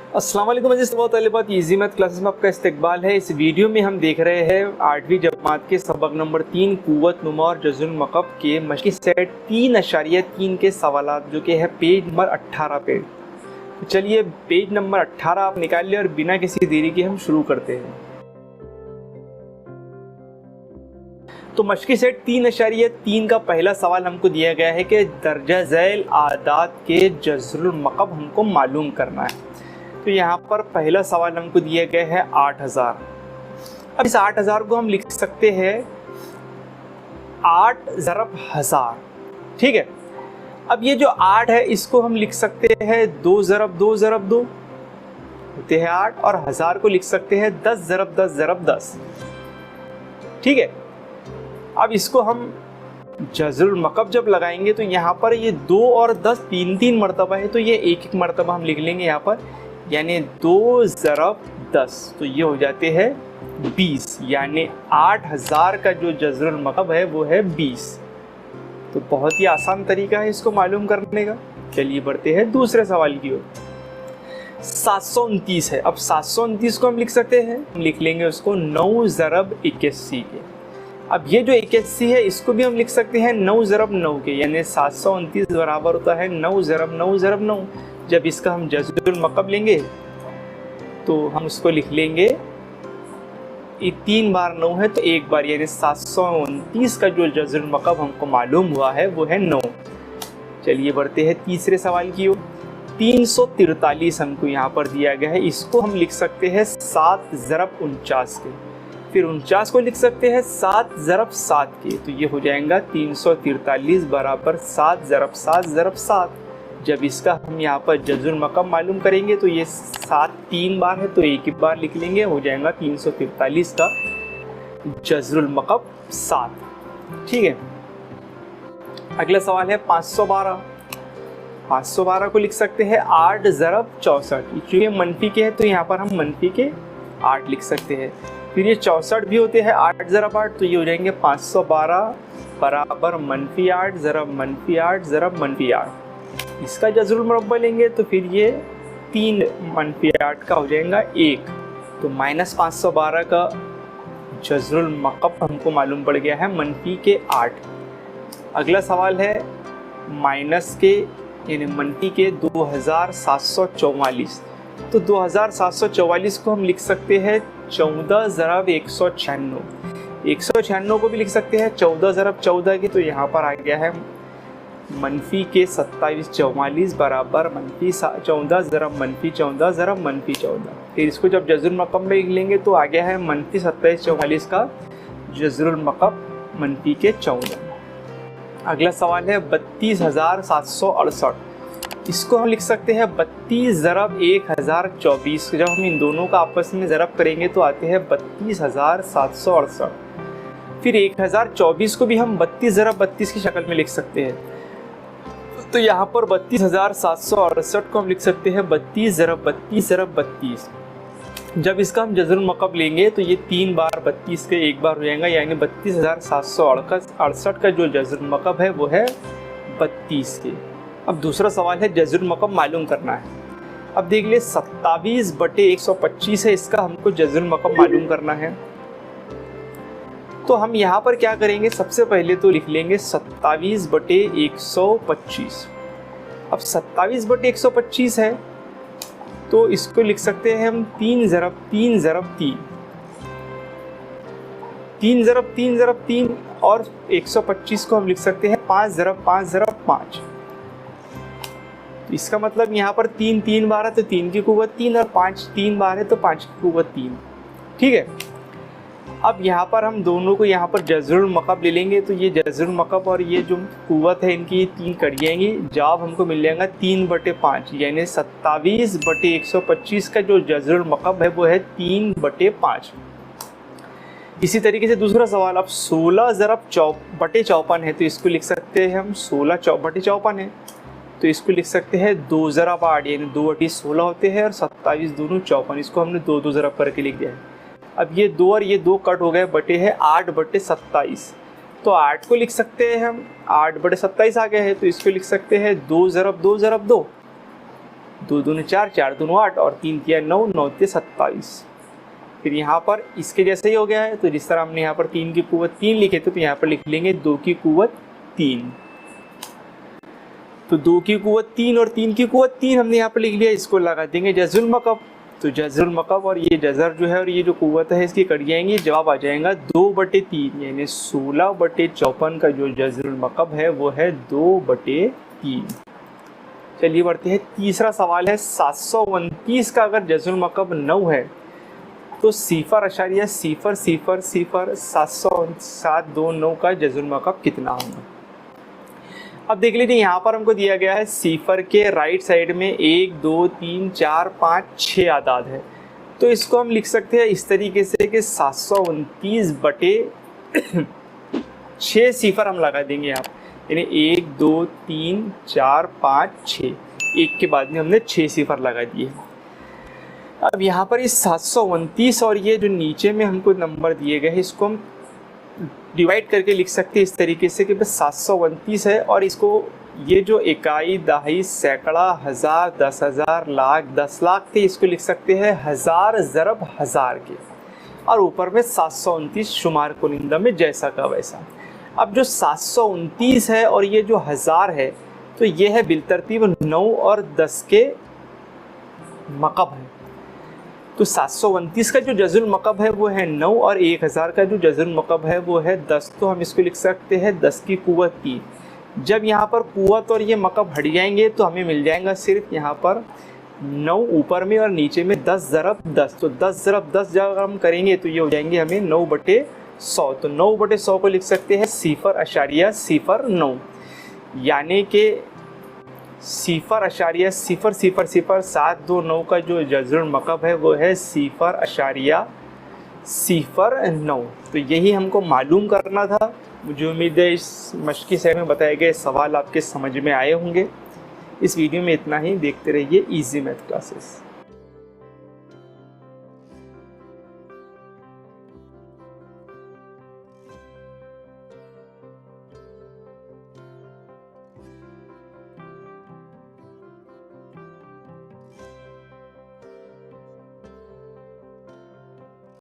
अस्सलाम वालेकुम अज़ीज़ तलबात, easy math classes में आपका इस्तकबाल है। इस वीडियो में हम देख रहे हैं 8वीं जमात के सबक नंबर 3 कुव्वत नुमा और जज़्रुल मक़ब के मशक़ी सेट 3.3 के सवालात, जो कि है पेज नंबर 18 पे। तो चलिए पेज नंबर 18 आप निकाल लिया और बिना किसी देरी के हम शुरू करते हैं। तो मशक़ी सेट 3.3 का पहला सवाल हमको दिया गया है कि दर्जा झैल आदाद के जज़्रुल मक़ब हमको मालूम करना है। तो यहाँ पर पहला सवाल हमको दिया गया है 8000। अब इस 8000 को हम लिख सकते हैं 8 ज़रब 1000, ठीक है। अब ये जो 8 है इसको हम लिख सकते हैं 2 ज़रब 2 ज़रब 2 होते हैं 8, और 1000 को लिख सकते हैं 10 ज़रब 10 ज़रब 10, ठीक है। अब इसको हम जज़्रुल मक़ब जब लगाएंगे तो यहाँ पर ये 2 और 10 3 मरतबा है, तो ये एक मरतबा हम लिख लेंगे यहाँ पर, यानी 2 ज़रब 10, तो ये हो जाते हैं 20, यानी 8000 का जो जज़्रुल मक़ब है वो है 20। तो बहुत ही आसान तरीका है इसको मालूम करने का। चलिए बढ़ते हैं दूसरे सवाल की ओर। 729 है। अब 729 को हम लिख सकते हैं, हम लिख लेंगे उसको 9 ज़रब 81 के। अब ये जो 81 है इसको भी हम लिख सकते हैं 9 ज़रब 9 के, यानी 729 बराबर होता है 9 ज़रब 9 ज़रब 9। जब इसका हम जज़्रुल मक़ब लेंगे तो हम उसको लिख लेंगे, 3 बार 9 है तो एक बार, यानी 729 का जो जज़्रुल मक़ब हमको मालूम हुआ है वो है 9। चलिए बढ़ते हैं तीसरे सवाल की ओर। 343 हमको यहाँ पर दिया गया है, इसको हम लिख सकते हैं 7 ज़रब 49 के। फिर 49 को लिख सकते हैं 7 ज़रब 7 के, तो ये हो जाएगा 343 बराबर 7 ज़रब 7 ज़रब 7। जब इसका हम यहाँ पर जज़्रुल मक़ब मालूम करेंगे तो ये 7 3 बार है तो एक ही बार लिख लेंगे, हो जाएगा 343 का जज़्रुल मक़ब 7, ठीक है। अगला सवाल है 512। 512 को लिख सकते हैं 8 ज़रब 64, क्योंकि मनफी के है तो यहाँ पर हम मनफी के 8 लिख सकते हैं। फिर ये 64 भी होते हैं 8 ज़रब 8, तो ये हो जाएंगे 512 बराबर मनफी 8 ज़रब मनफी 8 ज़रब मनफी 8। इसका जज़्रुल मरब्बा लेंगे तो फिर ये 3 मनफी 8 का हो जाएगा 1, तो -512 का जज़्रुल मक़ब हमको मालूम पड़ गया है मनफी के 8। अगला सवाल है माइनस के यानी मनफी के 2744। तो 2744 को हम लिख सकते हैं 14 ज़रब 196। 196 को भी लिख सकते हैं 14 ज़रब 14 के, तो यहाँ पर आ गया है मनफी के 2744 बराबर मनफी 14 ज़रब मनफी 14 ज़रब मनफी 14। फिर इसको जब जज़्रुल मक़ब में लिख लेंगे तो आ गया है मनफी 2744 का जज़्रुल मक़ब मनफी के 14। अगला सवाल है 32768। इसको हम लिख सकते हैं 32 ज़रब 1024। जब हम इन दोनों का आपस में ज़रब करेंगे तो आते हैं 32768। फिर 1024 को भी हम 32 ज़रब 32 की शक्ल में लिख सकते हैं, तो यहाँ पर 32768 को हम लिख सकते हैं 32 ज़रब 32 ज़रब 32। जब इसका हम जज़्रुल मक़ब लेंगे तो ये 3 बार 32 के एक बार हो जाएगा, यानी 32768 का जो जज़्रुल मक़ब है वो है 32 के। अब दूसरा सवाल है जज़्रुल मक़ब मालूम करना है। अब देख लिए 27/125 है, इसका हमको जज़्रुल मक़ब मालूम करना है। तो हम यहाँ पर क्या करेंगे, सबसे पहले तो लिख लेंगे 27/125। अब 27/125 है तो इसको लिख सकते हैं हम 3 ज़रब 3 ज़रब 3, 3 ज़रब 3 ज़रब 3, और 125 को हम लिख सकते हैं 5 ज़रब 5 ज़रब 5। इसका मतलब यहाँ पर 3 3 बार है तो 3 की कुव्वत 3, और 5 3 बार है तो 5 की कुव्वत 3, ठीक है। अब यहाँ पर हम दोनों को यहाँ पर जज़्रुल मक़ब ले लेंगे, तो ये जज़्रुल मक़ब और ये जो कुव्वत है इनकी 3 कट जाएंगी, जवाब हमको मिल जाएगा 3/5, यानी 27/125 का जो जज़्रुल मक़ब है वो है 3/5। इसी तरीके से दूसरा सवाल, अब 16 ज़रब 54 है, तो इसको लिख सकते हैं हम 16/54 है, तो इसको लिख सकते हैं 2 ज़रब 8, यानी 2/16 होते हैं, और 27 दूनों 54, इसको हमने 2 ज़रब करके लिख दिया है। अब ये 2 और ये 2 कट हो गए, बटे है 8/27, तो 8 को लिख सकते हैं हम 8/27 आ गए हैं, तो इसको लिख सकते हैं 2 ज़रब 2 ज़रब 2, 2 दूनी 4, 4 दूनी 8 और 3 किया 9, 9 ते 27। फिर यहाँ पर इसके जैसे ही हो गया है, तो जिस तरह हमने यहाँ पर 3 की कुव्वत 3 लिखे थे, तो यहाँ पर लिख लेंगे 2 की कुव्वत 3। तो 2 की कुव्वत 3 और 3 की कुव्वत 3 हमने यहाँ पर लिख लिया। इसको लगा देंगे जज़रुल मकब। तो जज़रुल मकब और ये जज़र जो है और ये जो कुव्वत है इसकी कट जाएंगी, जवाब आ जाएगा 2/3, यानी 16/54 का जो जज़रुल मकब है वो है 2/3। चलिए बढ़ते हैं, तीसरा सवाल है 729 का अगर जज़रुल मकब 9 है तो 0.000 729 का जज़रुल मकब कितना होगा। अब देख लीजिए यहाँ पर हमको दिया गया है सिफर के राइट साइड में 1 2 3 4 5 6 आदाद है। तो इसको हम लिख सकते हैं इस तरीके से कि 729/6 सिफर हम लगा देंगे यहाँ, यानी 1 2 3 4 5 6, एक के बाद में हमने 6 सिफर लगा दिए। अब यहाँ पर इस 729 और ये जो नीचे में हमको नंबर दिए गए हैं इसको हम डिवाइड करके लिख सकते हैं इस तरीके से कि बस 729 है और इसको ये जो इकाई, दहाई, सैकड़ा, हज़ार, 10,000, लाख, 10 लाख थे, इसको लिख सकते हैं हज़ार ज़रब हज़ार के, और ऊपर में 729 शुमार कुनिंदा में जैसा का वैसा। अब जो 729 है और ये जो हज़ार है तो ये है बिलतरतीब 9 और 10 के मकब है। तो 729 का जो जज़रुल मकब है वो है 9 और 1000 का जो जज़रुल मकब है वो है 10। तो हम इसको लिख सकते हैं 10 की कुव्वत 3। जब यहाँ पर कुव्वत और ये मकब हट जाएंगे तो हमें मिल जाएगा सिर्फ यहाँ पर 9 ऊपर में और नीचे में 10 ज़रब 10। तो 10 ज़रब 10 जब हम करेंगे तो ये हो जाएंगे हमें 9/100। तो 9/100 को लिख सकते हैं 0.009, यानी कि 0.00729 का जो जज़रुल मकब है वो है 0.09। तो यही हमको मालूम करना था। मुझे उम्मीद है इस मश्की सेट में बताए गए सवाल आपके समझ में आए होंगे। इस वीडियो में इतना ही। देखते रहिए इजी मैथ क्लासेस।